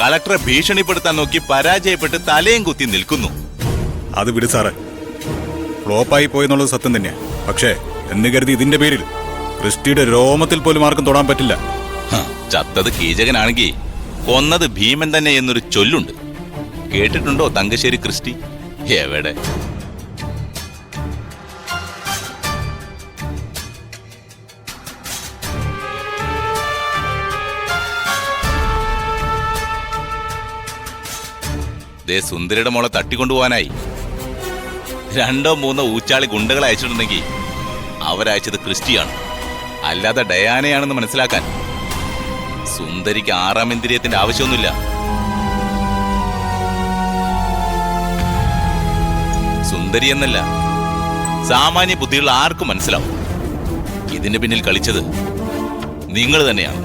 കളക്ടറെ ഭീഷണിപ്പെടുത്താൻ നോക്കി പരാജയപ്പെട്ട് തലയും കുത്തി നിൽക്കുന്നു. അത് വിട് സാറേ, ഫ്ലോപ്പായി പോയെന്നുള്ളത് സത്യം തന്നെയാ. പക്ഷേ എന്ന് കരുതി ഇതിന്റെ പേരിൽ ക്രിസ്റ്റിയുടെ രോമത്തിൽ പോലും ആർക്കും തൊടാൻ പറ്റില്ല. ചത്തത് കീചകനാണെങ്കിൽ കൊന്നത് ഭീമൻ തന്നെ എന്നൊരു ചൊല്ലുണ്ട്. കേട്ടിട്ടുണ്ടോ തങ്കശ്ശേരി ക്രിസ്റ്റി? എവിടെ? ദേ സുന്ദരിയുടെ മോളെ തട്ടിക്കൊണ്ടുപോകാനായി 2 or 3 ഊച്ചാളി ഗുണ്ടകളെ അയച്ചിട്ടുണ്ടെങ്കിൽ അവരയച്ചത് ക്രിസ്റ്റിയാണ്, അല്ലാതെ ഡയാനയാണെന്ന് മനസ്സിലാക്കാൻ സുന്ദരിക്ക് 6ാം ഇന്ദ്രിയത്തിന്റെ ആവശ്യമൊന്നുമില്ല. സുന്ദരി എന്നല്ല, സാമാന്യ ബുദ്ധികൾ ആർക്കും മനസ്സിലാവും ഇതിന് പിന്നിൽ കളിച്ചത് നിങ്ങൾ തന്നെയാണ്.